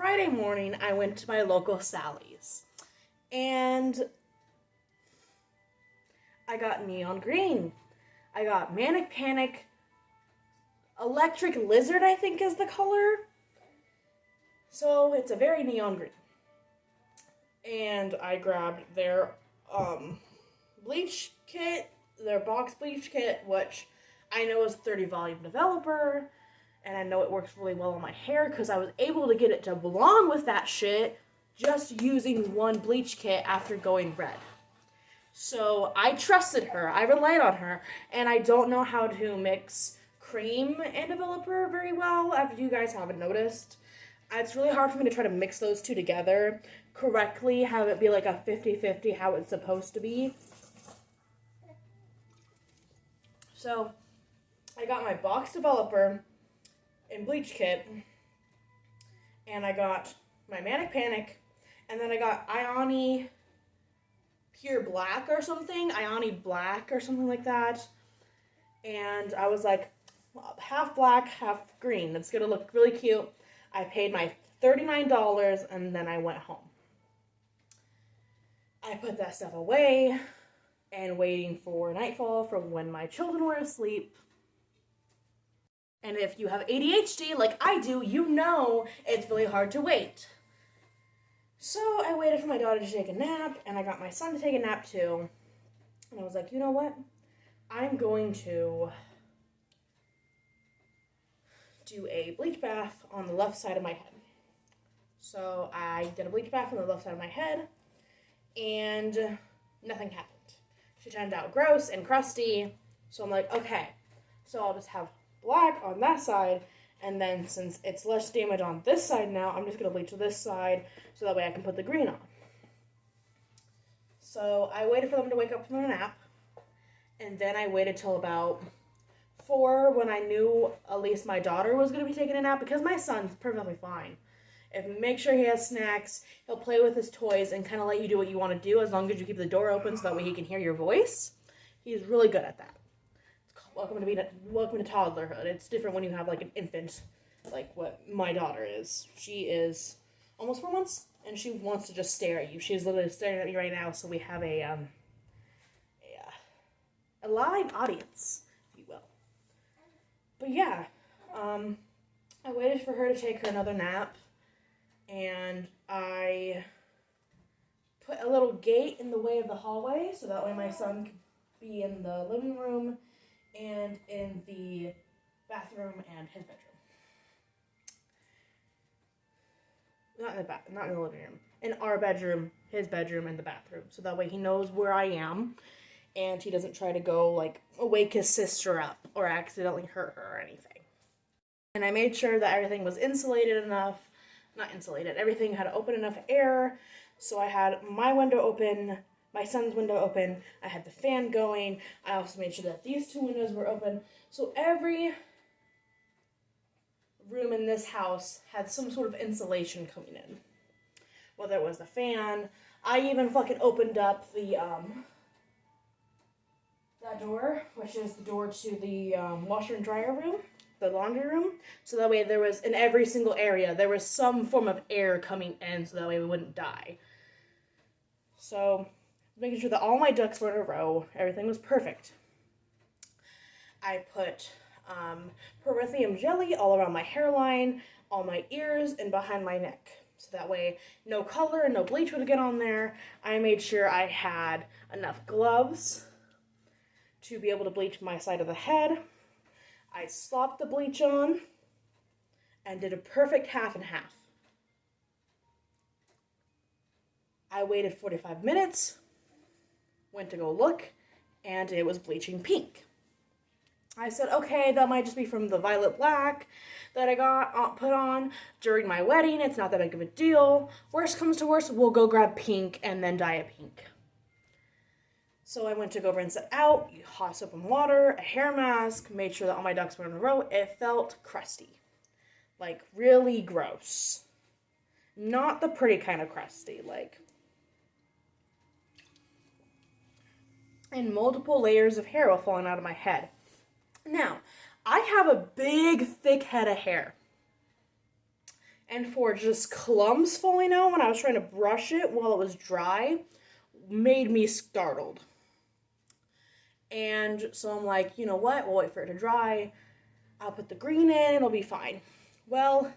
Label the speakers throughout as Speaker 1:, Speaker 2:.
Speaker 1: Friday morning, I went to my local Sally's. And I got neon green. I got Manic Panic Electric Lizard, I think is the color. So it's a very neon green. And I grabbed their bleach kit, their box bleach kit, which I know is 30 volume developer. And I know it works really well on my hair because I was able to get it to blonde with that shit just using one bleach kit after going red. So I trusted her, I relied on her, and I don't know how to mix cream and developer very well, if you guys haven't noticed. It's really hard for me to try to mix those two together correctly, have it be like a 50-50 how it's supposed to be. So I got my box developer and bleach kit, and I got my Manic Panic, and then I got Ioni Pure Black or something, Ioni Black or something like that, and I was like, half black, half green, it's gonna look really cute. I paid my $39, and then I went home. I put that stuff away, and waiting for nightfall from when my children were asleep. And if you have ADHD like I do, you know it's really hard to wait. So I waited for my daughter to take a nap, and I got my son to take a nap too. And I was like, you know what? I'm going to do a bleach bath on the left side of my head. So I did a bleach bath on the left side of my head, and nothing happened. She turned out gross and crusty, so I'm like, okay, so I'll just have black on that side, and then since it's less damage on this side now, I'm just going to bleach this side so that way I can put the green on. So I waited for them to wake up from their nap, and then I waited till about 4 when I knew at least my daughter was going to be taking a nap, because my son's perfectly fine. Make sure he has snacks, he'll play with his toys and kind of let you do what you want to do as long as you keep the door open so that way he can hear your voice. He's really good at that. Welcome to toddlerhood. It's different when you have like an infant, like what my daughter is. She is almost 4 months, and she wants to just stare at you. She's literally staring at me right now. So we have a live audience, if you will. But yeah, I waited for her to take her another nap, and I put a little gate in the way of the hallway so that way my son could be in the living room and in the bathroom and his bedroom. Not in the living room. In our bedroom, his bedroom, and the bathroom. So that way he knows where I am, and he doesn't try to go, like, wake his sister up or accidentally hurt her or anything. And I made sure that everything was insulated enough. Not insulated. Everything had open enough air. So I had my window open, my son's window open, I had the fan going, I also made sure that these 2 windows were open, so every room in this house had some sort of insulation coming in. Whether it was the fan, I even fucking opened up the, that door, which is the door to the washer and dryer room, the laundry room, so that way there was, in every single area, there was some form of air coming in, so that way we wouldn't die. So making sure that all my ducks were in a row. Everything was perfect. I put Perithium jelly all around my hairline, all my ears, and behind my neck. So that way no color and no bleach would get on there. I made sure I had enough gloves to be able to bleach my side of the head. I slopped the bleach on and did a perfect half and half. I waited 45 minutes. Went to go look, and it was bleaching pink. I said, okay, that might just be from the violet black that I got put on during my wedding. It's not that big of a deal. Worst comes to worst, we'll go grab pink and then dye it pink. So I went to go rinse it out, hot soap and water, a hair mask, made sure that all my ducks were in a row. It felt crusty. Like, really gross. Not the pretty kind of crusty, like... and multiple layers of hair were falling out of my head. Now, I have a big, thick head of hair. and for just clumps falling out when I was trying to brush it while it was dry made me startled. And so I'm like, you know what? We'll wait for it to dry. I'll put the green in, it'll be fine. Well,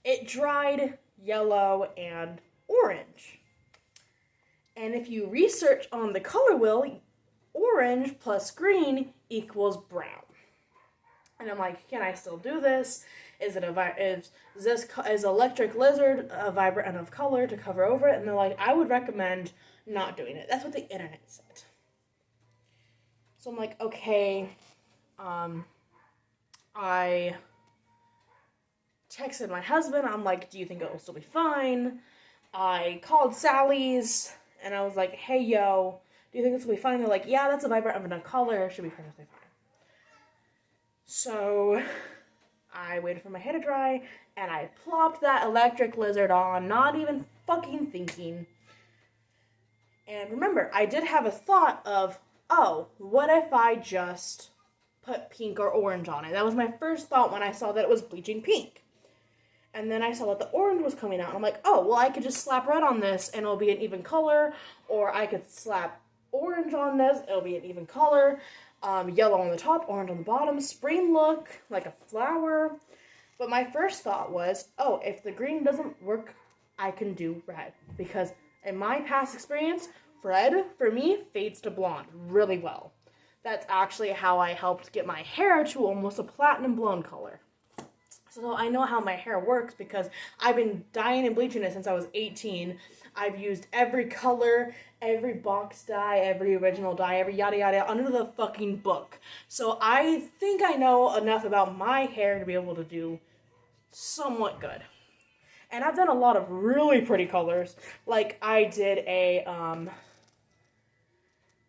Speaker 1: it dried yellow and orange. And if you research on the color wheel, orange plus green equals brown. And I'm like, can I still do this? Is Electric Lizard a vibrant enough color to cover over it? And they're like, I would recommend not doing it. That's what the internet said. So I'm like, okay. I texted my husband. I'm like, do you think it'll still be fine? I called Sally's and I was like, hey, yo, do you think this will be fine? They're like, yeah, that's a vibrant enough color. It should be perfectly fine. So I waited for my hair to dry and I plopped that Electric Lizard on, not even fucking thinking. And remember, I did have a thought of, oh, what if I just put pink or orange on it? That was my first thought when I saw that it was bleaching pink. And then I saw that the orange was coming out. And I'm like, oh, well, I could just slap red on this and it'll be an even color. Or I could slap orange on this, it'll be an even color. Yellow on the top, orange on the bottom. Spring look, like a flower. But my first thought was, oh, if the green doesn't work, I can do red. Because in my past experience, red, for me, fades to blonde really well. That's actually how I helped get my hair to almost a platinum blonde color. So I know how my hair works because I've been dyeing and bleaching it since I was 18. I've used every color, every box dye, every original dye, every yada yada under the fucking book. So I think I know enough about my hair to be able to do somewhat good. And I've done a lot of really pretty colors. Like I did a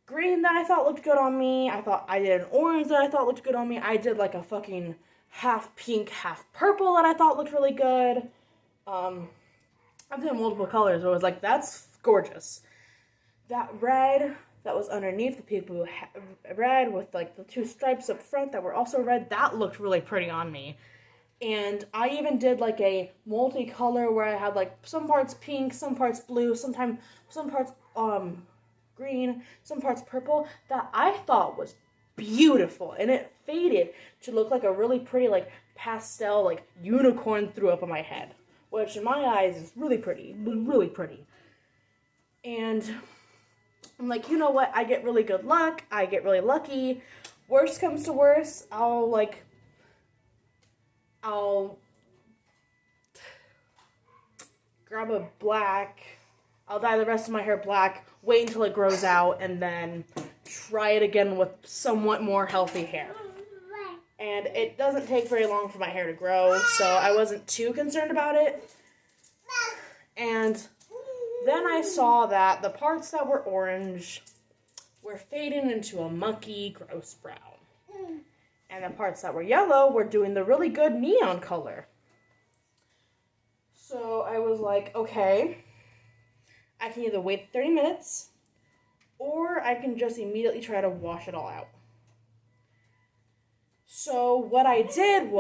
Speaker 1: green that I thought looked good on me. I did an orange that I thought looked good on me. I did like a fucking half pink, half purple that I thought looked really good. I've done multiple colors. So I was like, that's gorgeous. That red that was underneath the people red with like the two stripes up front that were also red, that looked really pretty on me. And I even did like a multicolor where I had like some parts pink, some parts blue, some parts green, some parts purple that I thought was beautiful, and it faded to look like a really pretty like pastel like unicorn threw up on my head, which in my eyes is really pretty. And I'm like, you know what, I get really good luck, I get really lucky. Worst comes to worst, I'll grab a black, I'll dye the rest of my hair black, wait until it grows out, and then try it again with somewhat more healthy hair. And it doesn't take very long for my hair to grow, so I wasn't too concerned about it. And then I saw that the parts that were orange were fading into a mucky, gross brown. And the parts that were yellow were doing the really good neon color. So I was like, okay, I can either wait 30 minutes or I can just immediately try to wash it all out. So what I did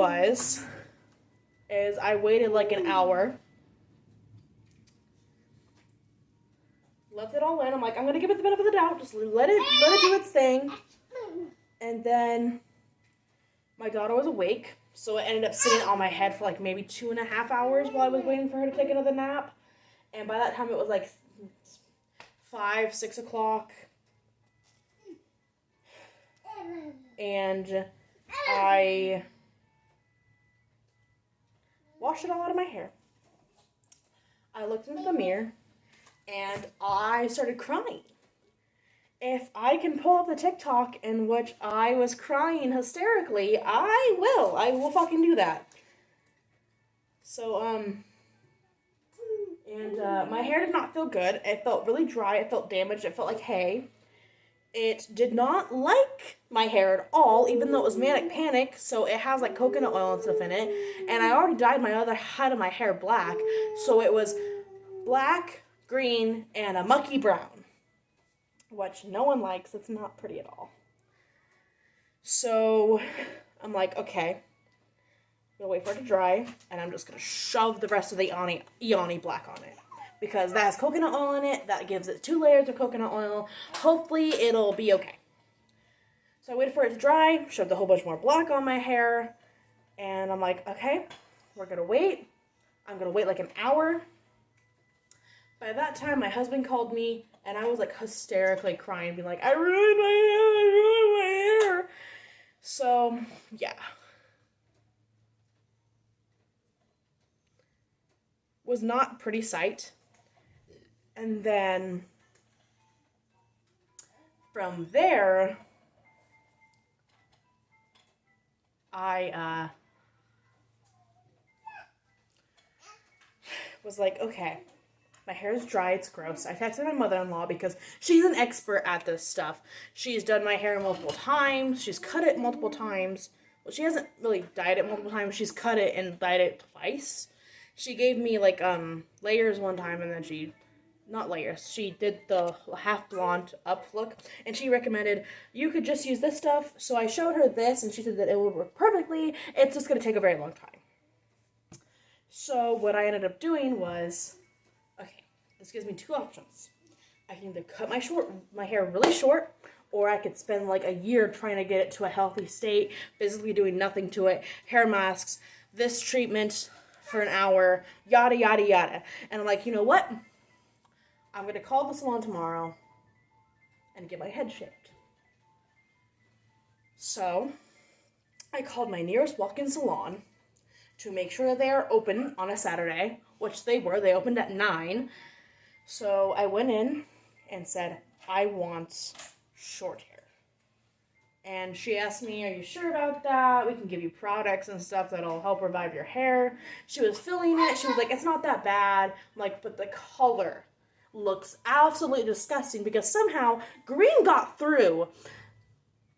Speaker 1: is I waited like an hour, left it all in. I'm like, I'm gonna give it the benefit of the doubt, just let it do its thing. And then my daughter was awake, so it ended up sitting on my head for like maybe 2.5 hours while I was waiting for her to take another nap. And by that time it was like 5, 6 o'clock. And I washed it all out of my hair. I looked into the mirror and I started crying. If I can pull up the TikTok in which I was crying hysterically, I will fucking do that. So, my hair did not feel good. It felt really dry. It felt damaged. It felt like hay. It did not like my hair at all, even though it was Manic Panic, so it has like coconut oil and stuff in it. And I already dyed my other side of my hair black, so it was black, green, and a mucky brown, which no one likes. It's not pretty at all. So I'm like, okay, gonna wait for it to dry, and I'm just gonna shove the rest of the Eoni Black on it. Because that has coconut oil in it, that gives it 2 layers of coconut oil. Hopefully it'll be okay. So I waited for it to dry, shoved a whole bunch more black on my hair, and I'm like, okay, we're gonna wait. I'm gonna wait like an hour. By that time, my husband called me, and I was like hysterically crying, being like, I ruined my hair. So, yeah. Was not pretty sight. And then from there, I was like, okay, my hair is dry, it's gross. I texted my mother-in-law because she's an expert at this stuff. She's done my hair multiple times. She's cut it multiple times. Well, she hasn't really dyed it multiple times. She's cut it and dyed it twice. She gave me, like, layers one time, and then not layers, she did the half blonde up look, and she recommended you could just use this stuff. So I showed her this, and she said that it would work perfectly. It's just going to take a very long time. So what I ended up doing was, okay, this gives me 2 options. I can either cut my hair really short, or I could spend like a year trying to get it to a healthy state, physically doing nothing to it, hair masks, this treatment for an hour, yada, yada, yada. And I'm like, you know what? I'm going to call the salon tomorrow and get my head shaved. So I called my nearest walk-in salon to make sure they are open on a Saturday, which they were. They opened at 9. So I went in and said, I want short hair. And she asked me, are you sure about that? We can give you products and stuff that'll help revive your hair. She was feeling it. She was like, it's not that bad. I'm like, but the color looks absolutely disgusting because somehow green got through.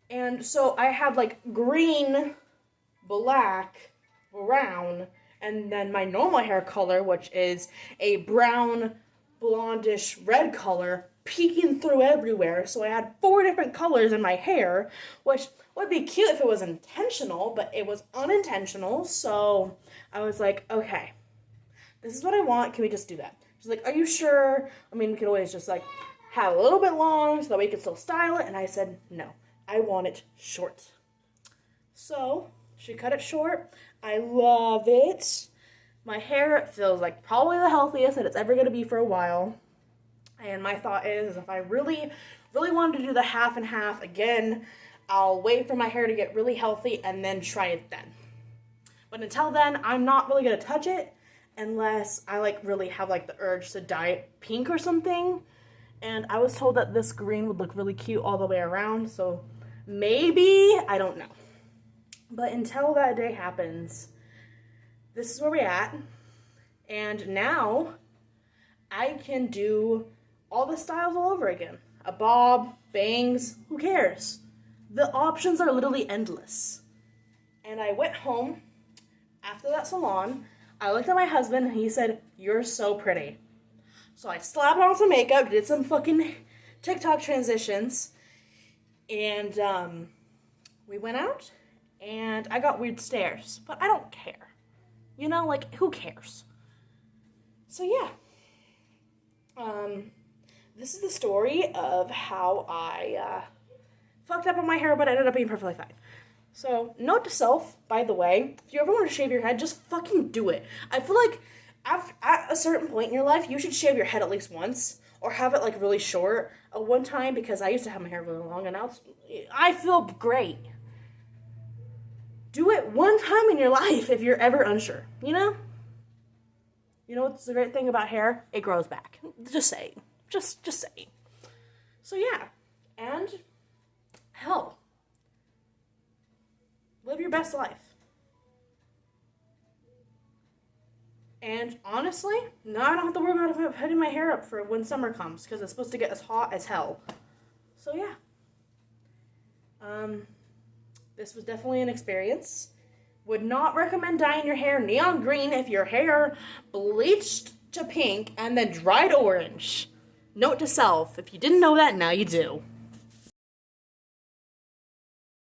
Speaker 1: And so I had like green, black, brown, and then my normal hair color, which is a brown, blondish red color, peeking through everywhere. So I had 4 different colors in my hair, which would be cute if it was intentional, but it was unintentional. So I was like, okay, this is what I want. Can we just do that? She's like, are you sure? I mean, we could always just like have a little bit long so that we could still style it. And I said, no, I want it short. So she cut it short. I love it. My hair feels like probably the healthiest that it's ever going to be for a while. And my thought is if I really, really wanted to do the half and half again, I'll wait for my hair to get really healthy and then try it then. But until then, I'm not really going to touch it unless I like really have like the urge to dye it pink or something. And I was told that this green would look really cute all the way around, so maybe, I don't know. But until that day happens, this is where we're at. And now I can do all the styles all over again. A bob, bangs, who cares? The options are literally endless. And I went home after that salon. I looked at my husband and he said, you're so pretty. So I slapped on some makeup, did some fucking TikTok transitions, and we went out, and I got weird stares, but I don't care. You know, like, who cares? So yeah. This is the story of how I fucked up on my hair, but it ended up being perfectly fine. So, note to self, by the way, if you ever want to shave your head, just fucking do it. I feel like at a certain point in your life, you should shave your head at least once, or have it like really short one time, because I used to have my hair really long, and now I feel great. Do it one time in your life if you're ever unsure, you know? You know what's the great thing about hair? It grows back. Just saying. Just saying. So yeah, and hell, live your best life. And honestly, now I don't have to worry about putting my hair up for when summer comes, because it's supposed to get as hot as hell. So yeah. This was definitely an experience. Would not recommend dyeing your hair neon green if your hair bleached to pink and then dried orange. Note to self, if you didn't know that, now you do.